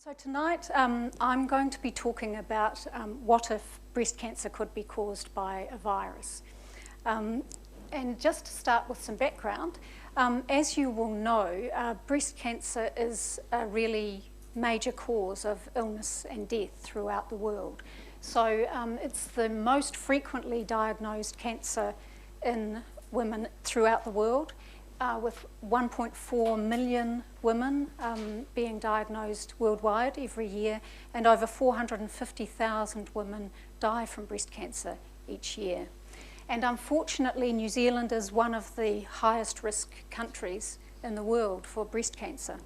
So tonight I'm going to be talking about what if breast cancer could be caused by a virus. And just to start with some background, as you will know, breast cancer is a really major cause of illness and death throughout the world. So it's the most frequently diagnosed cancer in women throughout the world, with 1.4 million women being diagnosed worldwide every year, and over 450,000 women die from breast cancer each year. And unfortunately, New Zealand is one of the highest risk countries in the world for breast cancer.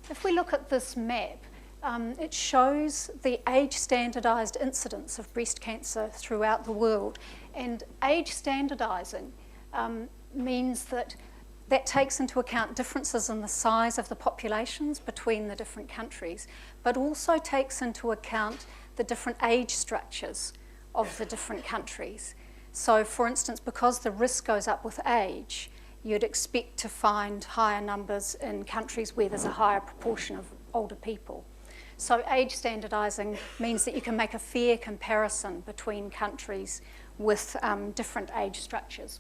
If we look at this map, it shows the age-standardised incidence of breast cancer throughout the world. And age standardising means that takes into account differences in the size of the populations between the different countries, but also takes into account the different age structures of the different countries. So, for instance, because the risk goes up with age, you'd expect to find higher numbers in countries where there's a higher proportion of older people. So age standardising means that you can make a fair comparison between countries with different age structures.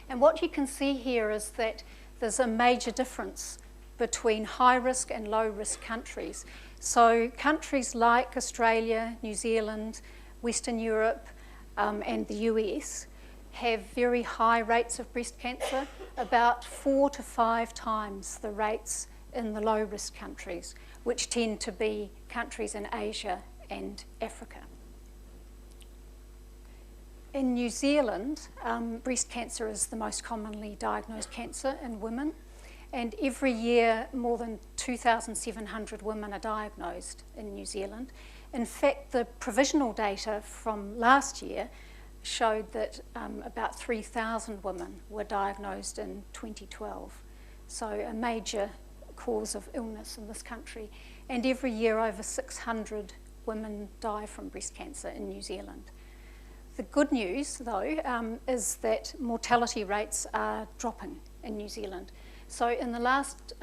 And what you can see here is that there's a major difference between high-risk and low-risk countries. So countries like Australia, New Zealand, Western Europe, and the US have very high rates of breast cancer, about 4 to 5 times the rates in the low-risk countries, which tend to be countries in Asia and Africa. In New Zealand, breast cancer is the most commonly diagnosed cancer in women, and every year more than 2,700 women are diagnosed in New Zealand. In fact, the provisional data from last year showed that about 3,000 women were diagnosed in 2012, so a major cause of illness in this country. And every year over 600 women die from breast cancer in New Zealand. The good news, though, is that mortality rates are dropping in New Zealand. So in the last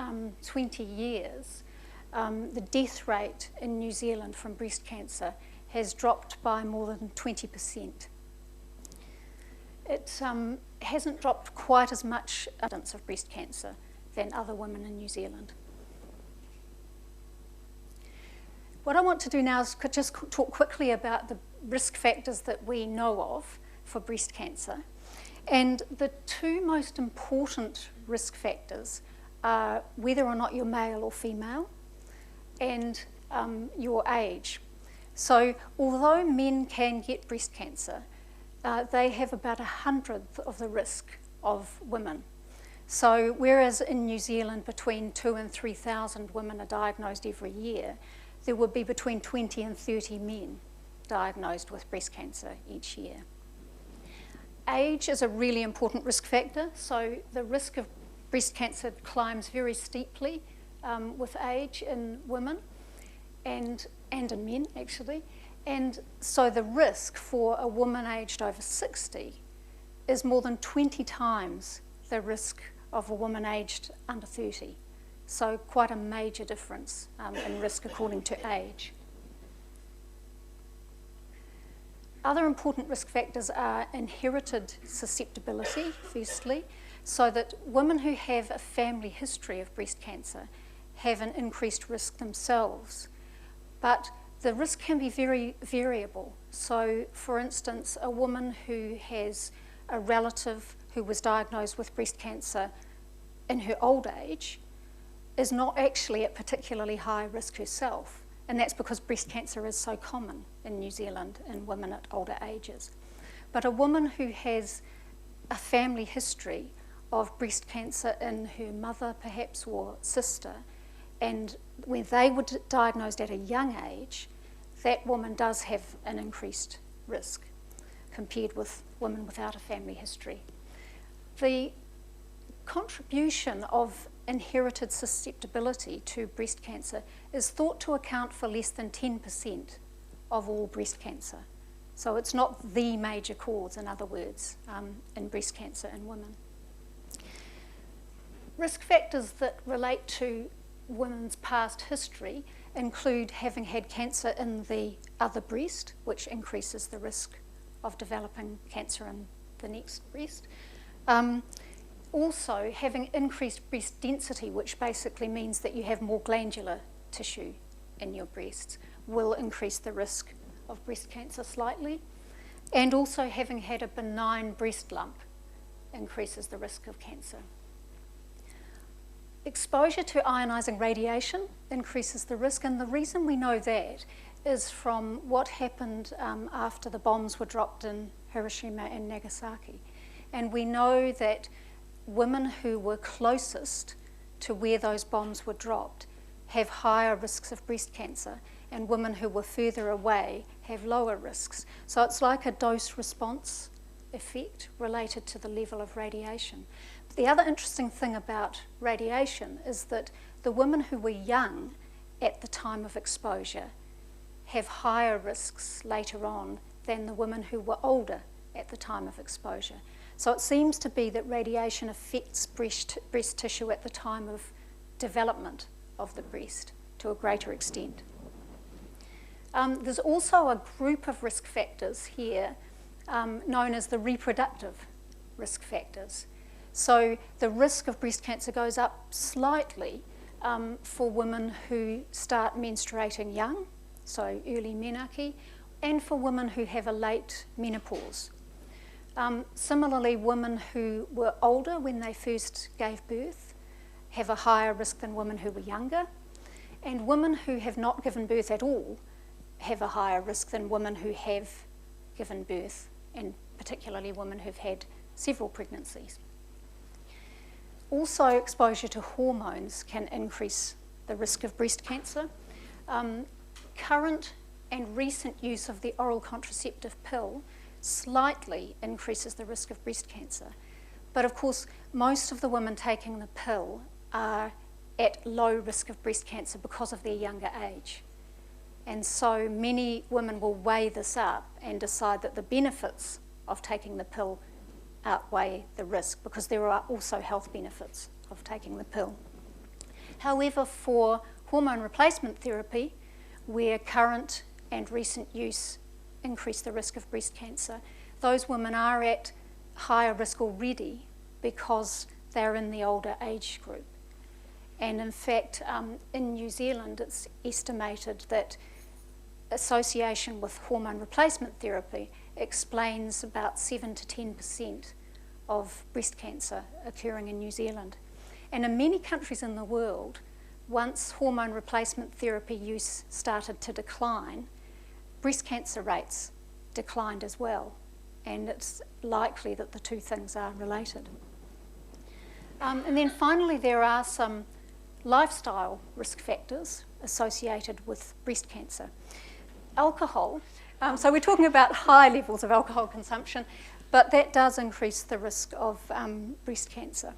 20 years, the death rate in New Zealand from breast cancer has dropped by more than 20%. It hasn't dropped quite as much incidence of breast cancer than other women in New Zealand. What I want to do now is just talk quickly about the risk factors that we know of for breast cancer. And the two most important risk factors are whether or not you're male or female and your age. So although men can get breast cancer, they have about 100th of the risk of women. So whereas in New Zealand between 2,000 and 3,000 women are diagnosed every year, there would be between 20 and 30 men diagnosed with breast cancer each year. Age is a really important risk factor, so the risk of breast cancer climbs very steeply with age in women and in men, actually. And so the risk for a woman aged over 60 is more than 20 times the risk of a woman aged under 30. So quite a major difference in risk according to age. Other important risk factors are inherited susceptibility, firstly, so that women who have a family history of breast cancer have an increased risk themselves. But the risk can be very variable. So, for instance, a woman who has a relative who was diagnosed with breast cancer in her old age is not actually at particularly high risk herself. And that's because breast cancer is so common in New Zealand in women at older ages. But a woman who has a family history of breast cancer in her mother, perhaps, or sister, and when they were diagnosed at a young age, that woman does have an increased risk compared with women without a family history. The contribution of inherited susceptibility to breast cancer is thought to account for less than 10% of all breast cancer. So it's not the major cause, in other words, in breast cancer in women. Risk factors that relate to women's past history include having had cancer in the other breast, which increases the risk of developing cancer in the next breast. Also, having increased breast density, which basically means that you have more glandular tissue in your breasts, will increase the risk of breast cancer slightly. And also having had a benign breast lump increases the risk of cancer. Exposure to ionising radiation increases the risk, and the reason we know that is from what happened after the bombs were dropped in Hiroshima and Nagasaki. And we know that women who were closest to where those bombs were dropped have higher risks of breast cancer, and women who were further away have lower risks. So it's like a dose-response effect related to the level of radiation. But the other interesting thing about radiation is that the women who were young at the time of exposure have higher risks later on than the women who were older at the time of exposure. So it seems to be that radiation affects breast tissue at the time of development of the breast to a greater extent. There's also a group of risk factors here known as the reproductive risk factors. So the risk of breast cancer goes up slightly for women who start menstruating young, so early menarche, and for women who have a late menopause. Similarly, women who were older when they first gave birth have a higher risk than women who were younger, and women who have not given birth at all have a higher risk than women who have given birth, and particularly women who've had several pregnancies. Also, exposure to hormones can increase the risk of breast cancer. Current and recent use of the oral contraceptive pill slightly increases the risk of breast cancer. But of course, most of the women taking the pill are at low risk of breast cancer because of their younger age. And so many women will weigh this up and decide that the benefits of taking the pill outweigh the risk, because there are also health benefits of taking the pill. However, for hormone replacement therapy, where current and recent use increase the risk of breast cancer, those women are at higher risk already because they're in the older age group. And in fact, in New Zealand, it's estimated that association with hormone replacement therapy explains about 7 to 10% of breast cancer occurring in New Zealand. And in many countries in the world, once hormone replacement therapy use started to decline, breast cancer rates declined as well. And it's likely that the two things are related. And then finally, there are some lifestyle risk factors associated with breast cancer. Alcohol, so we're talking about high levels of alcohol consumption, but that does increase the risk of breast cancer.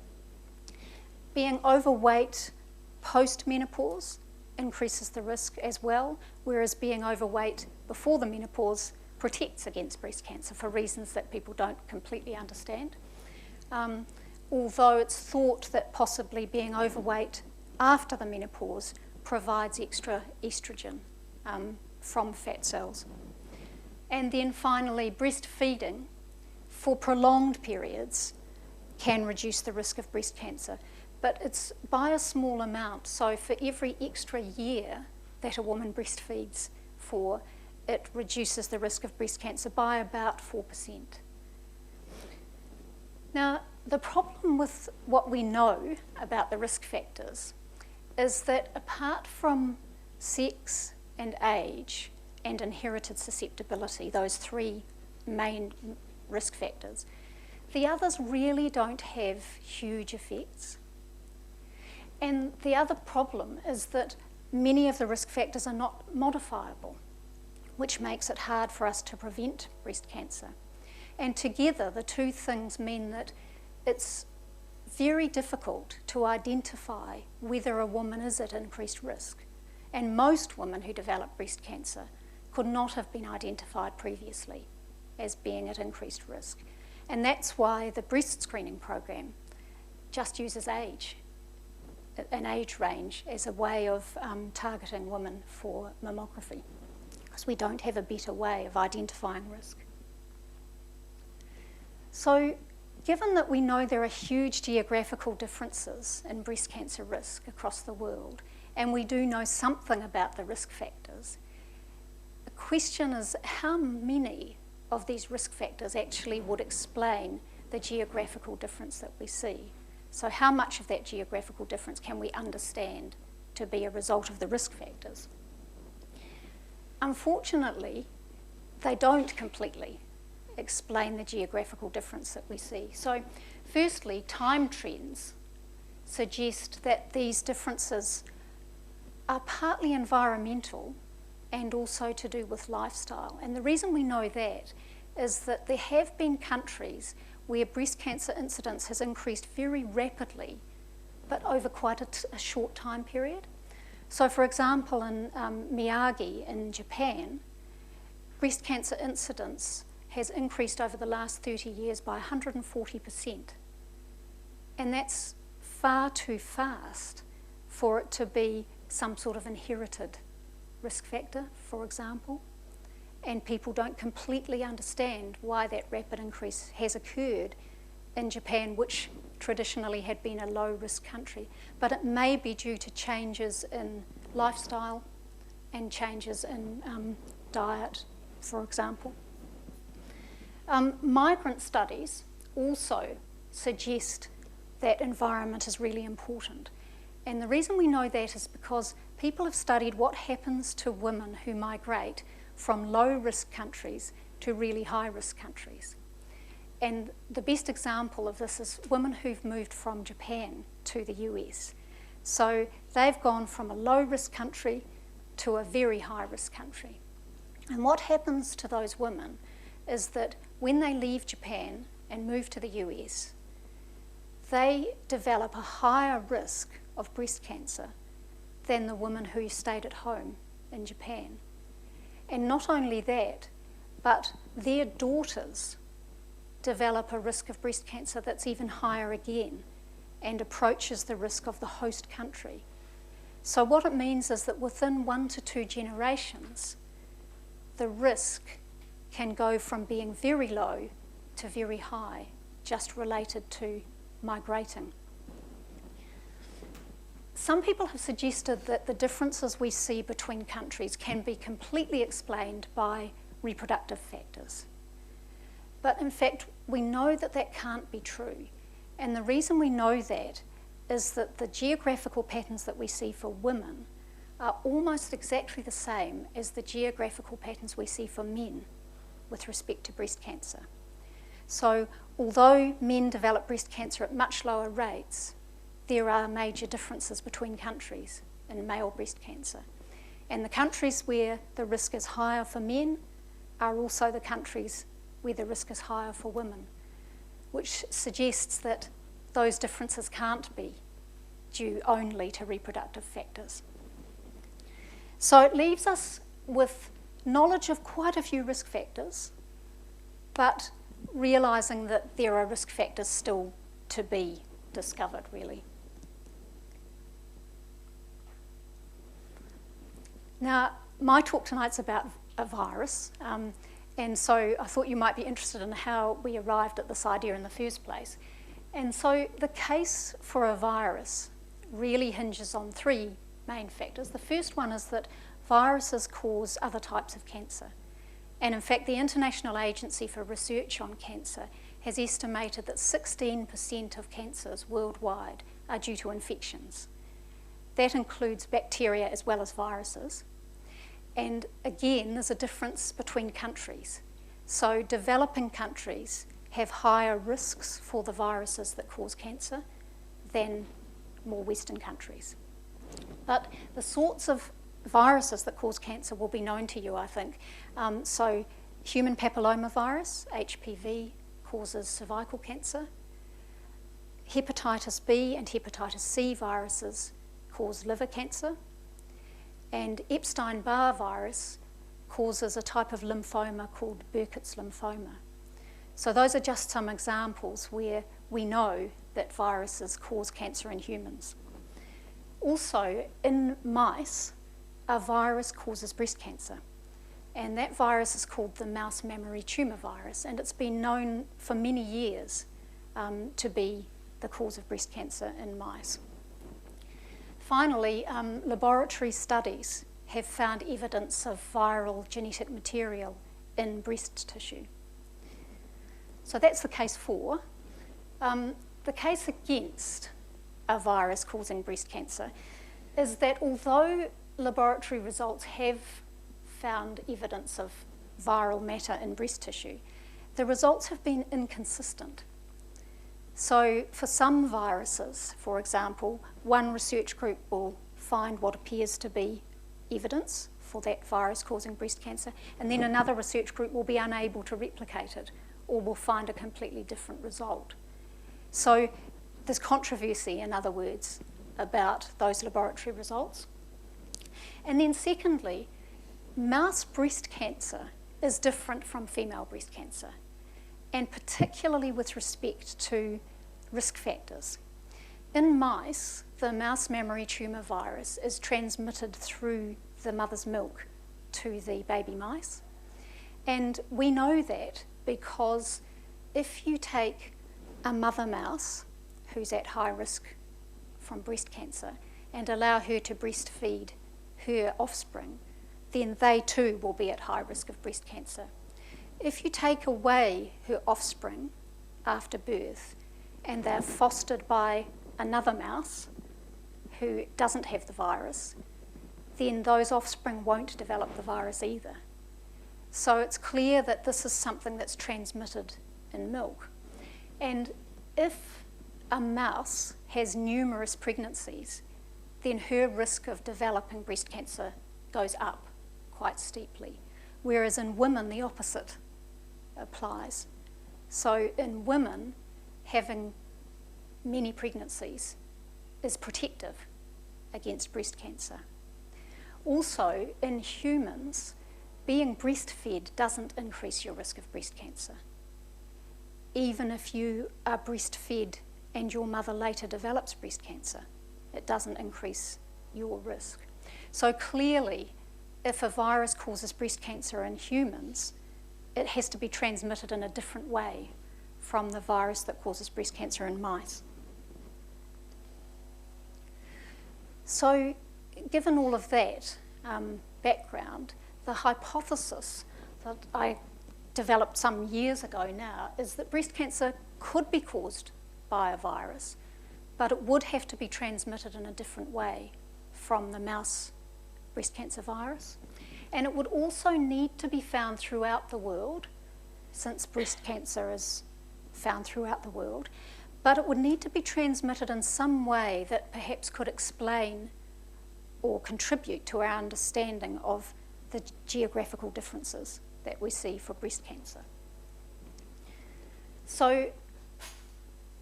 Being overweight post-menopause increases the risk as well, whereas being overweight before the menopause protects against breast cancer for reasons that people don't completely understand. Although it's thought that possibly being overweight after the menopause provides extra estrogen from fat cells. And then finally, breastfeeding for prolonged periods can reduce the risk of breast cancer, but it's by a small amount. So for every extra year that a woman breastfeeds for, it reduces the risk of breast cancer by about 4%. Now, the problem with what we know about the risk factors is that apart from sex and age and inherited susceptibility, those three main risk factors, the others really don't have huge effects. And the other problem is that many of the risk factors are not modifiable, which makes it hard for us to prevent breast cancer. And together, the two things mean that it's very difficult to identify whether a woman is at increased risk. And most women who develop breast cancer could not have been identified previously as being at increased risk. And that's why the breast screening program just uses age an age range as a way of targeting women for mammography, because we don't have a better way of identifying risk. So, given that we know there are huge geographical differences in breast cancer risk across the world, and we do know something about the risk factors, the question is how many of these risk factors actually would explain the geographical difference that we see? So how much of that geographical difference can we understand to be a result of the risk factors? Unfortunately, they don't completely explain the geographical difference that we see. So firstly, time trends suggest that these differences are partly environmental and also to do with lifestyle. And the reason we know that is that there have been countries where breast cancer incidence has increased very rapidly, but over quite a short time period. So for example, in Miyagi in Japan, breast cancer incidence has increased over the last 30 years by 140%. And that's far too fast for it to be some sort of inherited risk factor, for example. And people don't completely understand why that rapid increase has occurred in Japan, which traditionally had been a low-risk country. But it may be due to changes in lifestyle and changes in diet, for example. Migrant studies also suggest that environment is really important. And the reason we know that is because people have studied what happens to women who migrate from low-risk countries to really high-risk countries. And the best example of this is women who've moved from Japan to the US. So they've gone from a low-risk country to a very high-risk country. And what happens to those women is that when they leave Japan and move to the US, they develop a higher risk of breast cancer than the women who stayed at home in Japan. And not only that, but their daughters develop a risk of breast cancer that's even higher again and approaches the risk of the host country. So what it means is that within 1 to 2 generations, the risk can go from being very low to very high, just related to migrating. Some people have suggested that the differences we see between countries can be completely explained by reproductive factors. But in fact, we know that that can't be true. And the reason we know that is that the geographical patterns that we see for women are almost exactly the same as the geographical patterns we see for men with respect to breast cancer. So although men develop breast cancer at much lower rates, there are major differences between countries in male breast cancer. And the countries where the risk is higher for men are also the countries where the risk is higher for women, which suggests that those differences can't be due only to reproductive factors. So it leaves us with knowledge of quite a few risk factors, but realising that there are risk factors still to be discovered, really. Now, my talk tonight's about a virus, and so I thought you might be interested in how we arrived at this idea in the first place. And so the case for a virus really hinges on 3 main factors. The first one is that viruses cause other types of cancer. And in fact, the International Agency for Research on Cancer has estimated that 16% of cancers worldwide are due to infections. That includes bacteria as well as viruses. And again, there's a difference between countries. So developing countries have higher risks for the viruses that cause cancer than more Western countries. But the sorts of viruses that cause cancer will be known to you, I think. So human papillomavirus, HPV, causes cervical cancer. Hepatitis B and hepatitis C viruses cause liver cancer. And Epstein-Barr virus causes a type of lymphoma called Burkitt's lymphoma. So those are just some examples where we know that viruses cause cancer in humans. Also, in mice, a virus causes breast cancer. And that virus is called the mouse mammary tumour virus, and it's been known for many years to be the cause of breast cancer in mice. Finally, laboratory studies have found evidence of viral genetic material in breast tissue. So that's the case for. The case against a virus causing breast cancer is that although laboratory results have found evidence of viral matter in breast tissue, the results have been inconsistent. So for some viruses, for example, one research group will find what appears to be evidence for that virus causing breast cancer, and then another research group will be unable to replicate it or will find a completely different result. So there's controversy, in other words, about those laboratory results. And then secondly, mouse breast cancer is different from female breast cancer, and particularly with respect to risk factors. In mice, the mouse mammary tumour virus is transmitted through the mother's milk to the baby mice. And we know that because if you take a mother mouse who's at high risk from breast cancer and allow her to breastfeed her offspring, then they too will be at high risk of breast cancer. If you take away her offspring after birth and they're fostered by another mouse who doesn't have the virus, then those offspring won't develop the virus either. So it's clear that this is something that's transmitted in milk. And if a mouse has numerous pregnancies, then her risk of developing breast cancer goes up quite steeply, whereas in women the opposite applies. So in women, having many pregnancies is protective against breast cancer. Also, in humans, being breastfed doesn't increase your risk of breast cancer. Even if you are breastfed and your mother later develops breast cancer, it doesn't increase your risk. So clearly, if a virus causes breast cancer in humans, it has to be transmitted in a different way from the virus that causes breast cancer in mice. So, given all of that background, the hypothesis that I developed some years ago now is that breast cancer could be caused by a virus, but it would have to be transmitted in a different way from the mouse breast cancer virus. And it would also need to be found throughout the world, since breast cancer is found throughout the world, but it would need to be transmitted in some way that perhaps could explain or contribute to our understanding of the geographical differences that we see for breast cancer. So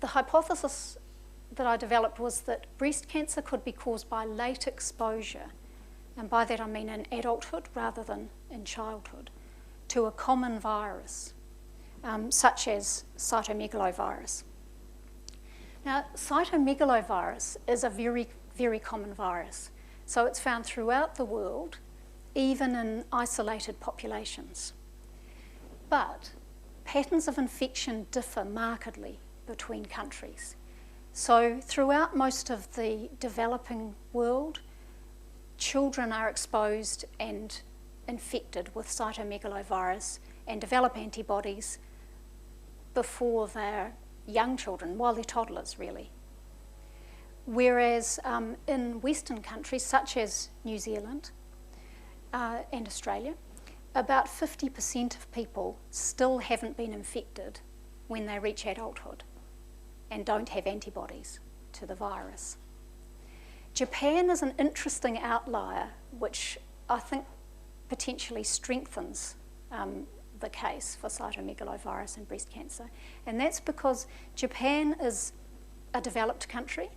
the hypothesis that I developed was that breast cancer could be caused by late exposure, and by that I mean in adulthood rather than in childhood, to a common virus, such as cytomegalovirus. Now, cytomegalovirus is a very, very common virus. So it's found throughout the world, even in isolated populations. But patterns of infection differ markedly between countries. So throughout most of the developing world, children are exposed and infected with cytomegalovirus and develop antibodies before they're young children, while they're toddlers really. Whereas in Western countries such as New Zealand and Australia, about 50% of people still haven't been infected when they reach adulthood and don't have antibodies to the virus. Japan is an interesting outlier, which I think potentially strengthens the case for cytomegalovirus and breast cancer. And that's because Japan is a developed country,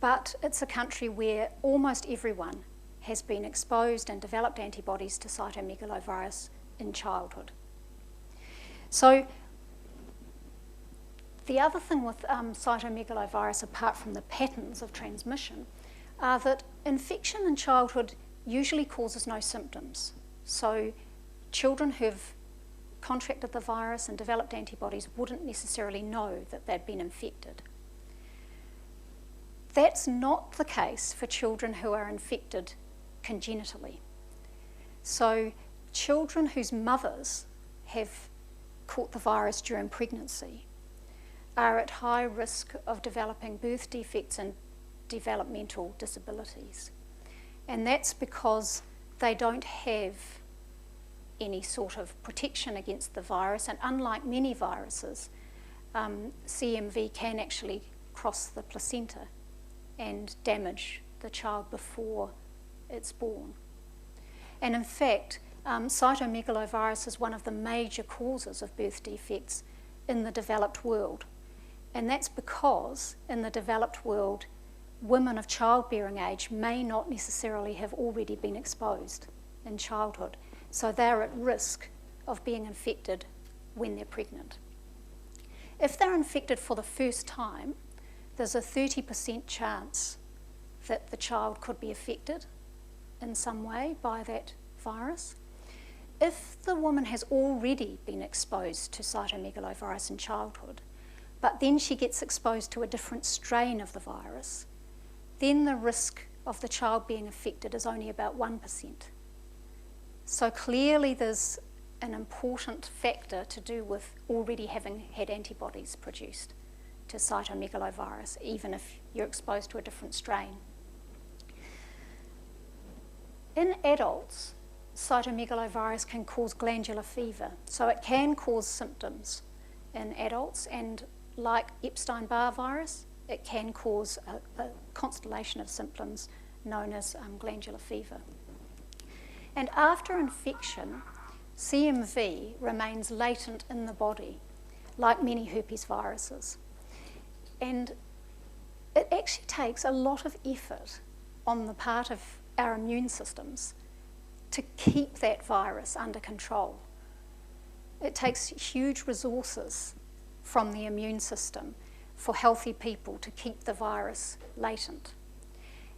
but it's a country where almost everyone has been exposed and developed antibodies to cytomegalovirus in childhood. So The other thing with cytomegalovirus, apart from the patterns of transmission, are that infection in childhood usually causes no symptoms. So children who've contracted the virus and developed antibodies wouldn't necessarily know that they'd been infected. That's not the case for children who are infected congenitally. So children whose mothers have caught the virus during pregnancy are at high risk of developing birth defects and developmental disabilities. And that's because they don't have any sort of protection against the virus, and unlike many viruses, CMV can actually cross the placenta and damage the child before it's born. And in fact, cytomegalovirus is one of the major causes of birth defects in the developed world. And that's because in the developed world, women of childbearing age may not necessarily have already been exposed in childhood. So they're at risk of being infected when they're pregnant. If they're infected for the first time, there's a 30% chance that the child could be affected in some way by that virus. If the woman has already been exposed to cytomegalovirus in childhood, but then she gets exposed to a different strain of the virus, then the risk of the child being affected is only about 1%. So clearly there's an important factor to do with already having had antibodies produced to cytomegalovirus, even if you're exposed to a different strain. In adults, cytomegalovirus can cause glandular fever. So it can cause symptoms in adults, and like Epstein-Barr virus, it can cause a constellation of symptoms known as glandular fever. And after infection, CMV remains latent in the body, like many herpes viruses. And it actually takes a lot of effort on the part of our immune systems to keep that virus under control. It takes huge resources from the immune system for healthy people to keep the virus latent.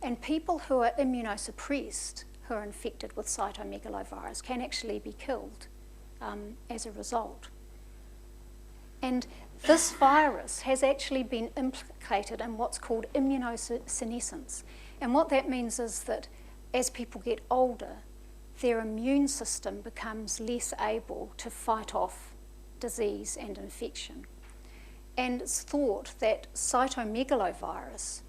And people who are immunosuppressed, who are infected with cytomegalovirus, can actually be killed as a result. And this virus has actually been implicated in what's called immunosenescence. And what that means is that as people get older, their immune system becomes less able to fight off disease and infection. And it's thought that cytomegalovirus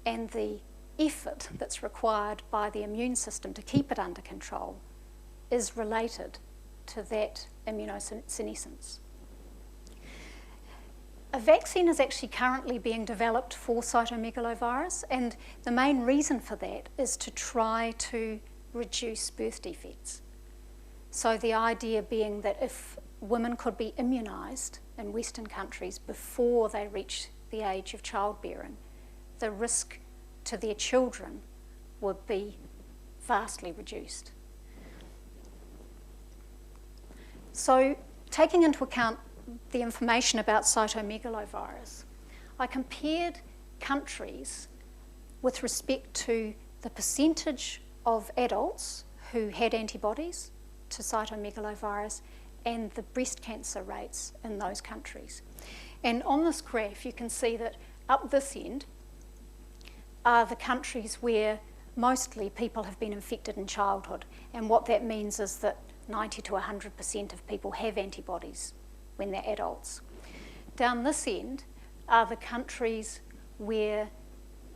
and the effort that's required by the immune system to keep it under control is related to that immunosenescence. A vaccine is actually currently being developed for cytomegalovirus, and the main reason for that is to try to reduce birth defects. So the idea being that if women could be immunised in Western countries before they reach the age of childbearing, the risk to their children would be vastly reduced. So taking into account the information about cytomegalovirus, I compared countries with respect to the percentage of adults who had antibodies to cytomegalovirus and the breast cancer rates in those countries. And on this graph, you can see that up this end are the countries where mostly people have been infected in childhood. And what that means is that 90 to 100% of people have antibodies when they're adults. Down this end are the countries where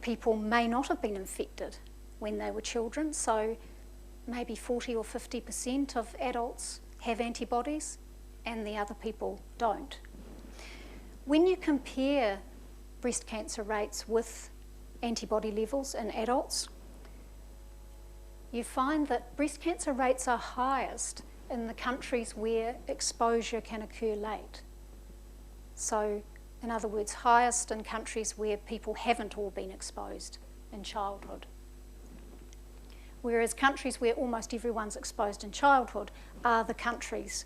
people may not have been infected when they were children, so maybe 40 or 50% of adults have antibodies and the other people don't. When you compare breast cancer rates with antibody levels in adults, you find that breast cancer rates are highest in the countries where exposure can occur late. So, in other words, highest in countries where people haven't all been exposed in childhood. Whereas countries where almost everyone's exposed in childhood are the countries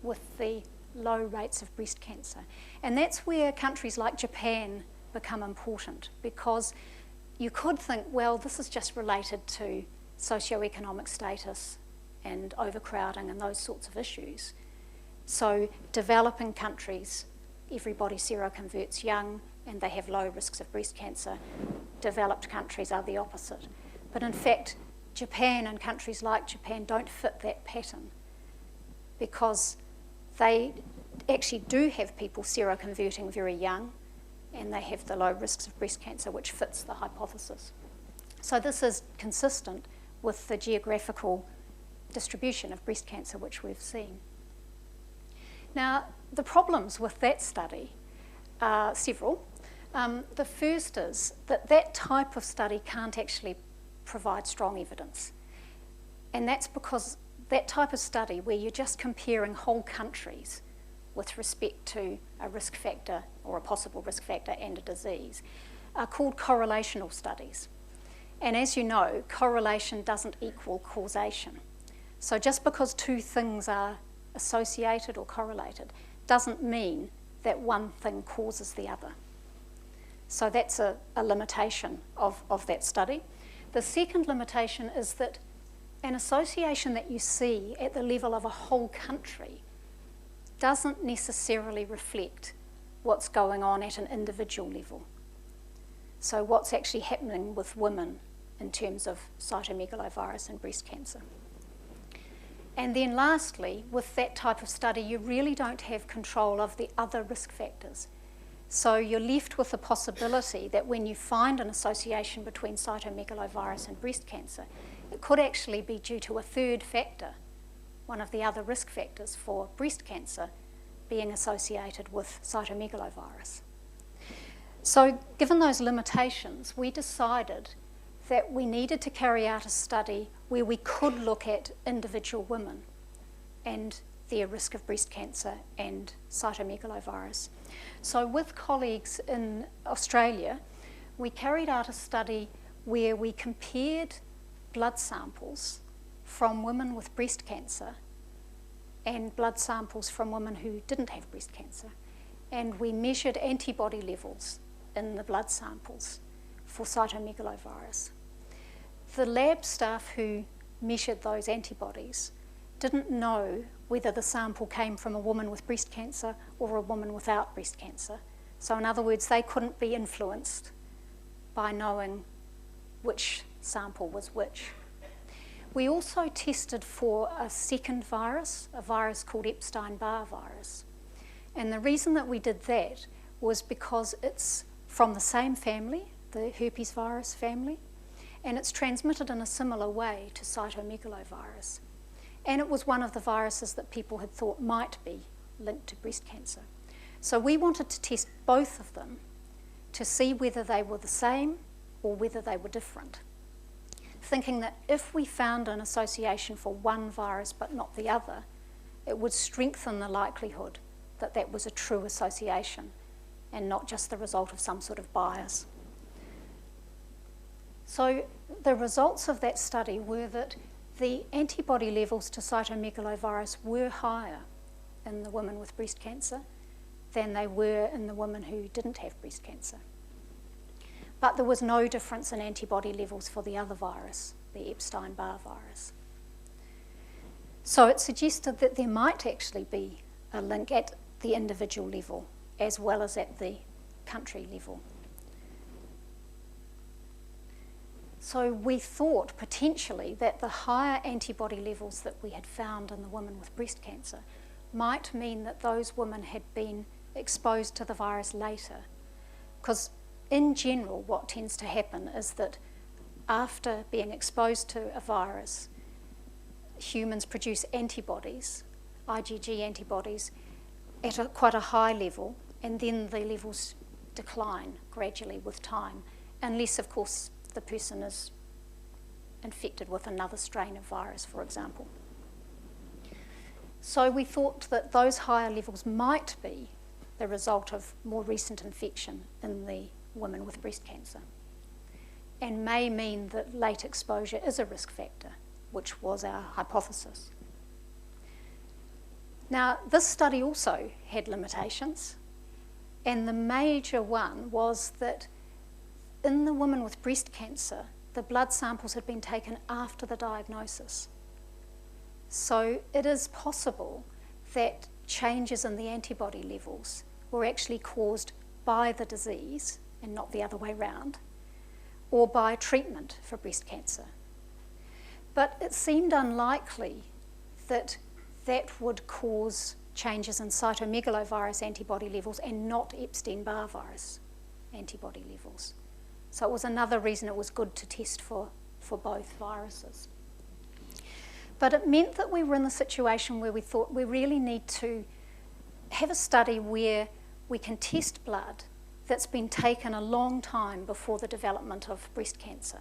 with the low rates of breast cancer. And that's where countries like Japan become important, because you could think, well, this is just related to socioeconomic status and overcrowding and those sorts of issues. So developing countries, everybody seroconverts young and they have low risks of breast cancer. Developed countries are the opposite. But in fact, Japan and countries like Japan don't fit that pattern, because they actually do have people seroconverting very young, and they have the low risks of breast cancer, which fits the hypothesis. So this is consistent with the geographical distribution of breast cancer which we've seen. Now, the problems with that study are several. The first is that that type of study can't actually provide strong evidence. And that's because that type of study, where you're just comparing whole countries with respect to a risk factor or a possible risk factor and a disease, are called correlational studies. And as you know, correlation doesn't equal causation. So just because two things are associated or correlated doesn't mean that one thing causes the other. So that's a limitation of that study. The second limitation is that an association that you see at the level of a whole country doesn't necessarily reflect what's going on at an individual level. So what's actually happening with women in terms of cytomegalovirus and breast cancer. And then lastly, with that type of study, you really don't have control of the other risk factors. So you're left with the possibility that when you find an association between cytomegalovirus and breast cancer, it could actually be due to a third factor, one of the other risk factors for breast cancer being associated with cytomegalovirus. So given those limitations, we decided that we needed to carry out a study where we could look at individual women and their risk of breast cancer and cytomegalovirus. So with colleagues in Australia, we carried out a study where we compared blood samples from women with breast cancer and blood samples from women who didn't have breast cancer. And we measured antibody levels in the blood samples for cytomegalovirus. The lab staff who measured those antibodies didn't know whether the sample came from a woman with breast cancer or a woman without breast cancer. So in other words, they couldn't be influenced by knowing which sample was which. We also tested for a second virus, a virus called Epstein-Barr virus. And the reason that we did that was because it's from the same family, the herpes virus family, and it's transmitted in a similar way to cytomegalovirus. And it was one of the viruses that people had thought might be linked to breast cancer. So we wanted to test both of them to see whether they were the same or whether they were different, thinking that if we found an association for one virus but not the other, it would strengthen the likelihood that that was a true association and not just the result of some sort of bias. So the results of that study were that the antibody levels to cytomegalovirus were higher in the women with breast cancer than they were in the women who didn't have breast cancer. But there was no difference in antibody levels for the other virus, the Epstein-Barr virus. So it suggested that there might actually be a link at the individual level as well as at the country level. So we thought potentially that the higher antibody levels that we had found in the women with breast cancer might mean that those women had been exposed to the virus later. Because in general, what tends to happen is that after being exposed to a virus, humans produce antibodies, IgG antibodies, at quite a high level, and then the levels decline gradually with time, unless, of course, the person is infected with another strain of virus, for example. So we thought that those higher levels might be the result of more recent infection in the women with breast cancer, and may mean that late exposure is a risk factor, which was our hypothesis. Now, this study also had limitations, and the major one was that in the women with breast cancer, the blood samples had been taken after the diagnosis. So it is possible that changes in the antibody levels were actually caused by the disease and not the other way round, or by treatment for breast cancer. But it seemed unlikely that that would cause changes in cytomegalovirus antibody levels and not Epstein-Barr virus antibody levels. So it was another reason it was good to test for both viruses. But it meant that we were in the situation where we thought we really need to have a study where we can test blood that's been taken a long time before the development of breast cancer,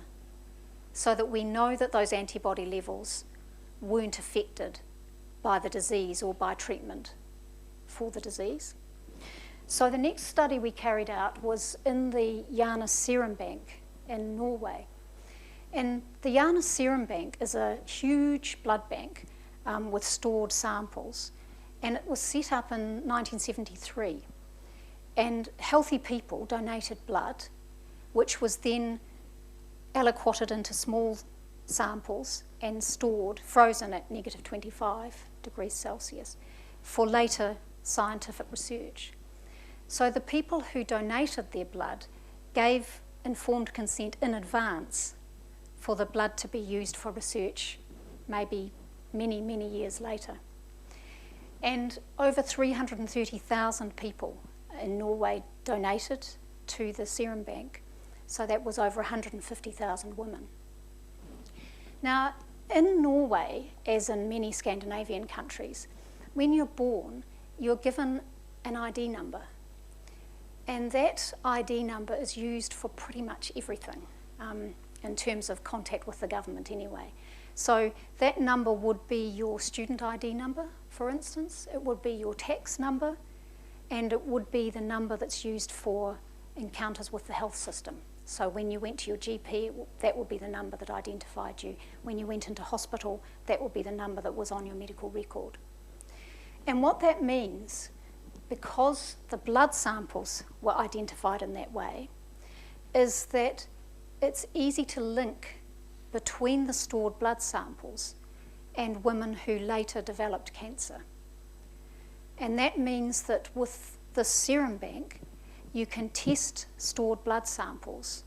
so that we know that those antibody levels weren't affected by the disease or by treatment for the disease. So the next study we carried out was in the Janus Serum Bank in Norway. And the Janus Serum Bank is a huge blood bank with stored samples, and it was set up in 1973. And healthy people donated blood, which was then aliquoted into small samples and stored, frozen at negative 25 degrees Celsius, for later scientific research. So the people who donated their blood gave informed consent in advance for the blood to be used for research maybe many, many years later. And over 330,000 people in Norway donated to the serum bank, so that was over 150,000 women. Now, in Norway, as in many Scandinavian countries, when you're born, you're given an ID number, and that ID number is used for pretty much everything, in terms of contact with the government anyway. So that number would be your student ID number, for instance, it would be your tax number, and it would be the number that's used for encounters with the health system. So when you went to your GP, that would be the number that identified you. When you went into hospital, that would be the number that was on your medical record. And what that means, because the blood samples were identified in that way, is that it's easy to link between the stored blood samples and women who later developed cancer. And that means that with the serum bank, you can test stored blood samples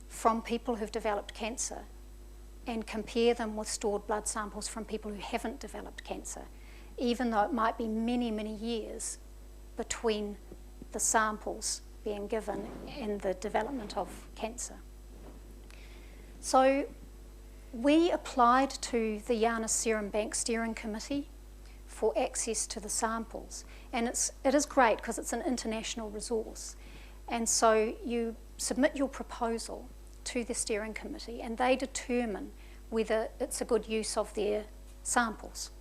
from people who've developed cancer and compare them with stored blood samples from people who haven't developed cancer, even though it might be many, many years between the samples being given and the development of cancer. So we applied to the Janus Serum Bank Steering Committee for access to the samples, and it is great because it's an international resource. And so you submit your proposal to the steering committee, and they determine whether it's a good use of their samples.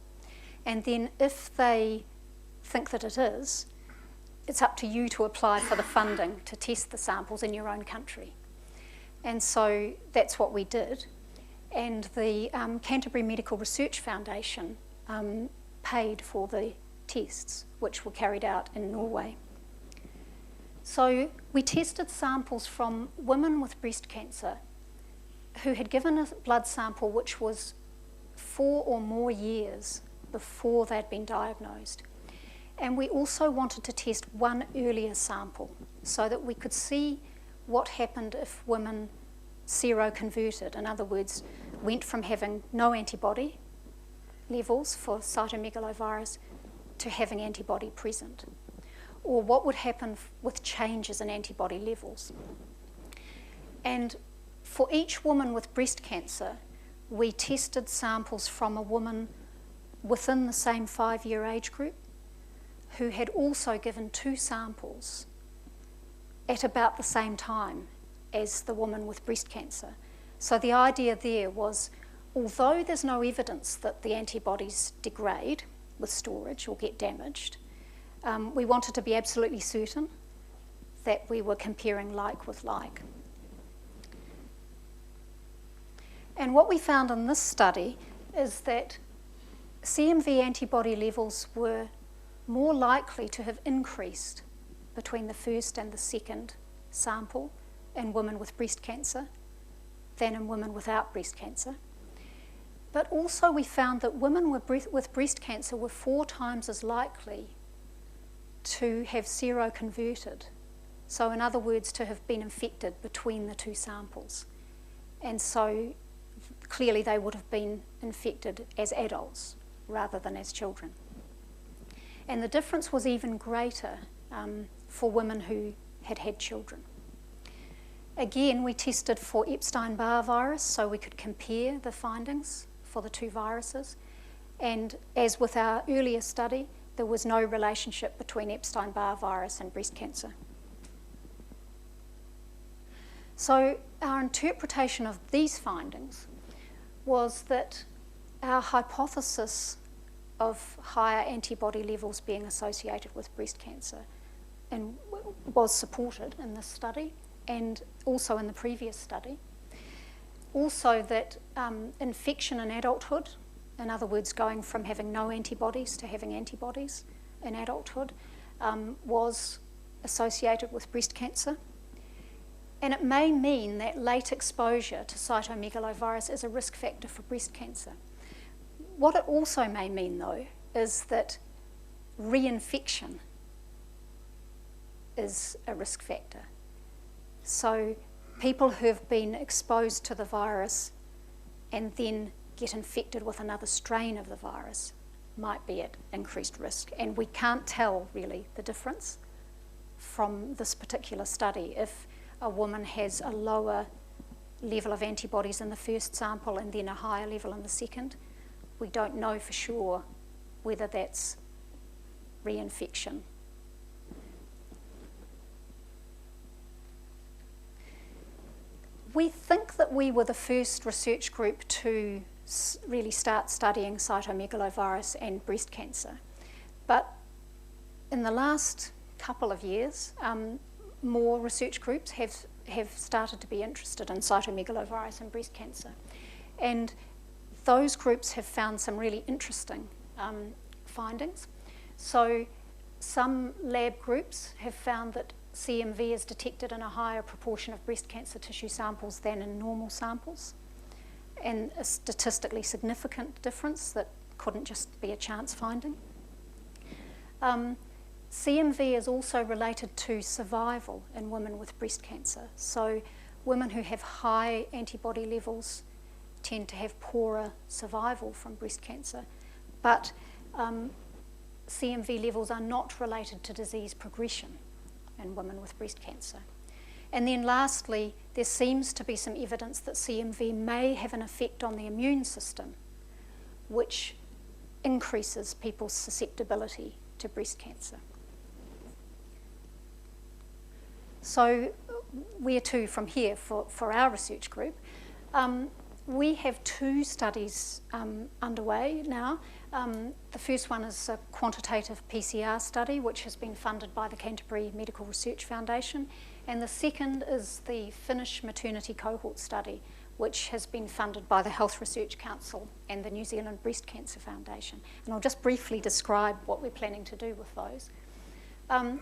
And then if they think that it is, it's up to you to apply for the funding to test the samples in your own country. And so that's what we did. And the Canterbury Medical Research Foundation paid for the tests, which were carried out in Norway. So we tested samples from women with breast cancer who had given a blood sample which was 4 or more years before they'd been diagnosed. And we also wanted to test one earlier sample so that we could see what happened if women seroconverted, in other words, went from having no antibody levels for cytomegalovirus to having antibody present, or what would happen with changes in antibody levels. And for each woman with breast cancer, we tested samples from a woman within the same 5-year age group who had also given 2 samples at about the same time as the woman with breast cancer. So the idea there was, although there's no evidence that the antibodies degrade with storage or get damaged, we wanted to be absolutely certain that we were comparing like with like. And what we found in this study is that CMV antibody levels were more likely to have increased between the first and the second sample in women with breast cancer than in women without breast cancer. But also we found that women with breast cancer were 4 times as likely to have seroconverted. So in other words, to have been infected between the 2 samples. And so clearly they would have been infected as adults rather than as children. And the difference was even greater for women who had had children. Again, we tested for Epstein-Barr virus, so we could compare the findings for the 2 viruses. And as with our earlier study, there was no relationship between Epstein-Barr virus and breast cancer. So our interpretation of these findings was that our hypothesis of higher antibody levels being associated with breast cancer and was supported in this study and also in the previous study. Also that infection in adulthood, in other words, going from having no antibodies to having antibodies in adulthood, was associated with breast cancer. And it may mean that late exposure to cytomegalovirus is a risk factor for breast cancer. What it also may mean, though, is that reinfection is a risk factor. So people who have been exposed to the virus and then get infected with another strain of the virus might be at increased risk. And we can't tell, really, the difference from this particular study. If a woman has a lower level of antibodies in the first sample and then a higher level in the second, we don't know for sure whether that's reinfection. We think that we were the first research group to really start studying cytomegalovirus and breast cancer. But in the last couple of years, more research groups have started to be interested in cytomegalovirus and breast cancer. And those groups have found some really interesting findings. So some lab groups have found that CMV is detected in a higher proportion of breast cancer tissue samples than in normal samples, and a statistically significant difference that couldn't just be a chance finding. CMV is also related to survival in women with breast cancer. So women who have high antibody levels tend to have poorer survival from breast cancer, but CMV levels are not related to disease progression in women with breast cancer. And then lastly, there seems to be some evidence that CMV may have an effect on the immune system, which increases people's susceptibility to breast cancer. So where to from here for our research group? We have 2 studies underway now. The first one is a quantitative PCR study, which has been funded by the Canterbury Medical Research Foundation. And the second is the Finnish maternity cohort study, which has been funded by the Health Research Council and the New Zealand Breast Cancer Foundation. And I'll just briefly describe what we're planning to do with those.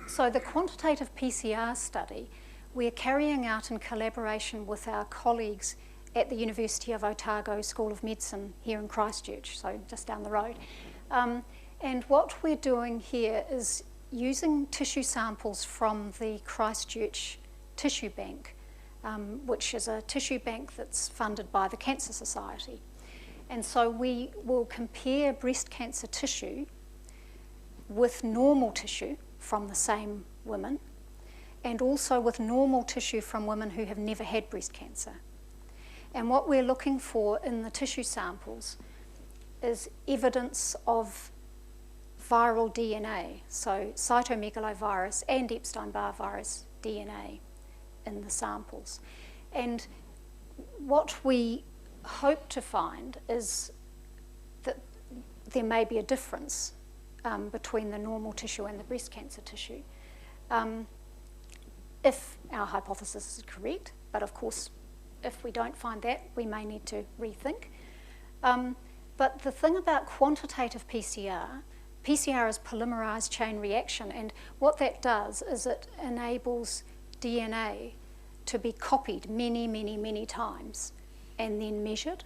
So the quantitative PCR study, we're carrying out in collaboration with our colleagues at the University of Otago School of Medicine here in Christchurch, so just down the road. And what we're doing here is using tissue samples from the Christchurch Tissue Bank, which is a tissue bank that's funded by the Cancer Society. And so we will compare breast cancer tissue with normal tissue from the same women, and also with normal tissue from women who have never had breast cancer. And what we're looking for in the tissue samples is evidence of viral DNA, so cytomegalovirus and Epstein-Barr virus DNA in the samples. And what we hope to find is that there may be a difference between the normal tissue and the breast cancer tissue, if our hypothesis is correct. But of course, if we don't find that, we may need to rethink. But the thing about quantitative PCR PCR is polymerase chain reaction, and what that does is it enables DNA to be copied many, many, many times and then measured.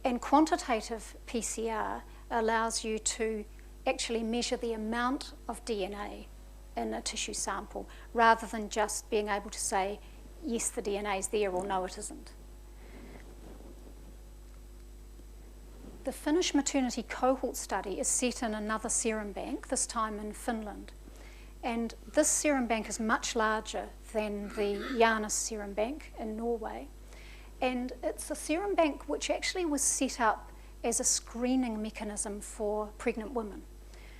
And quantitative PCR allows you to actually measure the amount of DNA in a tissue sample rather than just being able to say, yes, the DNA is there, or no, it isn't. The Finnish maternity cohort study is set in another serum bank, this time in Finland. And this serum bank is much larger than the Janus serum bank in Norway. And it's a serum bank which actually was set up as a screening mechanism for pregnant women.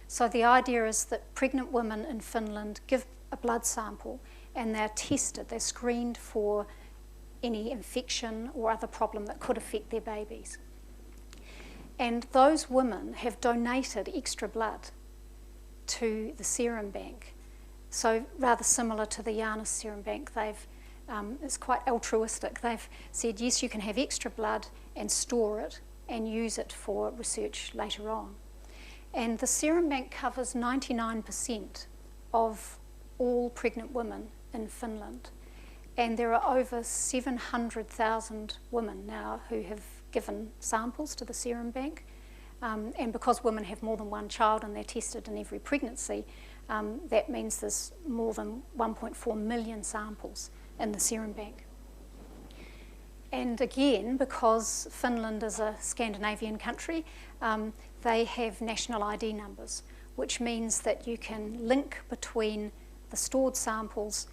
So the idea is that pregnant women in Finland give a blood sample and they're tested, they're screened for any infection or other problem that could affect their babies. And those women have donated extra blood to the serum bank. So rather similar to the Janus serum bank, it's quite altruistic. They've said, yes, you can have extra blood and store it and use it for research later on. And the serum bank covers 99% of all pregnant women in Finland. And there are over 700,000 women now who have given samples to the serum bank. And because women have more than one child and they're tested in every pregnancy, that means there's more than 1.4 million samples in the serum bank. And again, because Finland is a Scandinavian country, they have national ID numbers, which means that you can link between the stored samples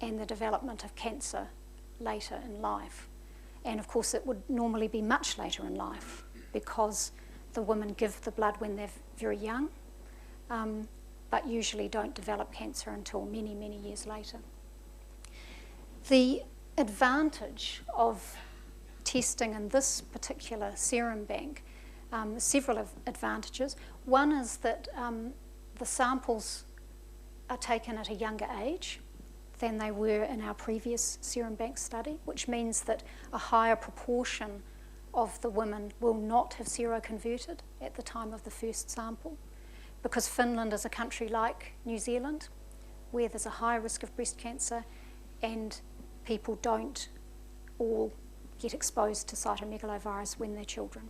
and the development of cancer later in life. And of course it would normally be much later in life because the women give the blood when they're very young, but usually don't develop cancer until many, many years later. The advantage of testing in this particular serum bank, several advantages. One is that the samples are taken at a younger age than they were in our previous serum bank study, which means that a higher proportion of the women will not have seroconverted at the time of the first sample, because Finland is a country like New Zealand, where there's a high risk of breast cancer and people don't all get exposed to cytomegalovirus when they're children.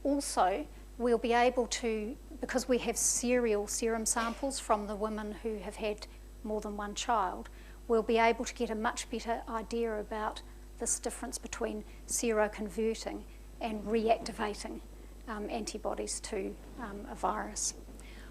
Also, we'll be able to, because we have serial serum samples from the women who have had more than one child, we'll be able to get a much better idea about this difference between seroconverting and reactivating antibodies to a virus.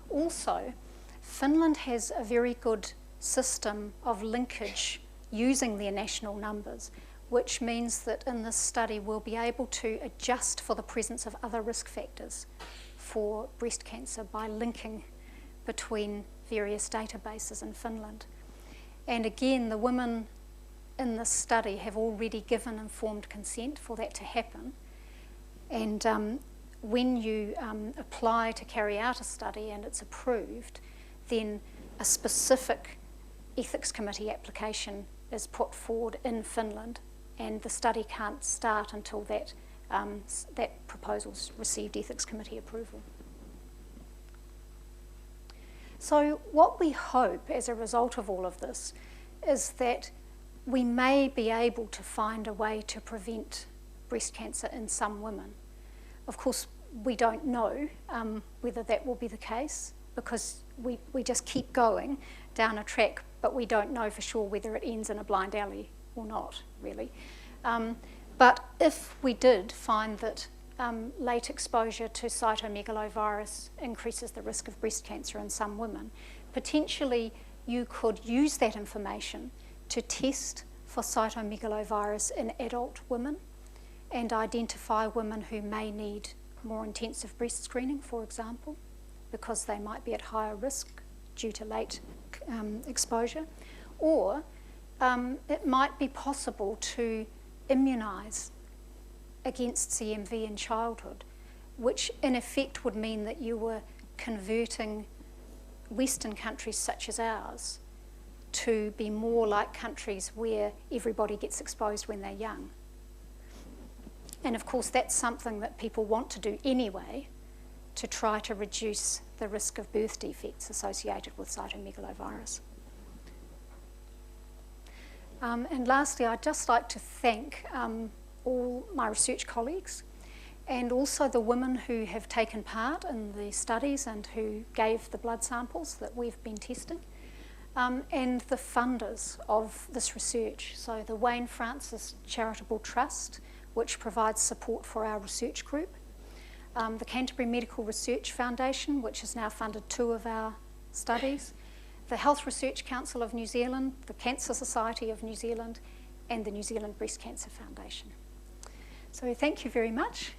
Also, Finland has a very good system of linkage using their national numbers, which means that in this study we'll be able to adjust for the presence of other risk factors for breast cancer by linking between various databases in Finland. And again, the women in this study have already given informed consent for that to happen. And when you apply to carry out a study and it's approved, then a specific ethics committee application is put forward in Finland, and the study can't start until that proposal's received ethics committee approval. So what we hope as a result of all of this is that we may be able to find a way to prevent breast cancer in some women. Of course, we don't know whether that will be the case, because we just keep going down a track, but we don't know for sure whether it ends in a blind alley or not, really. But if we did find that late exposure to cytomegalovirus increases the risk of breast cancer in some women, potentially you could use that information to test for cytomegalovirus in adult women and identify women who may need more intensive breast screening, for example, because they might be at higher risk due to late exposure. Or it might be possible to immunise against CMV in childhood, which in effect would mean that you were converting Western countries such as ours to be more like countries where everybody gets exposed when they're young. And of course that's something that people want to do anyway, to try to reduce the risk of birth defects associated with cytomegalovirus. And lastly, I'd just like to thank all my research colleagues and also the women who have taken part in the studies and who gave the blood samples that we've been testing, and the funders of this research. So the Wayne Francis Charitable Trust, which provides support for our research group, the Canterbury Medical Research Foundation, which has now funded 2 of our studies, the Health Research Council of New Zealand, the Cancer Society of New Zealand, and the New Zealand Breast Cancer Foundation. So thank you very much.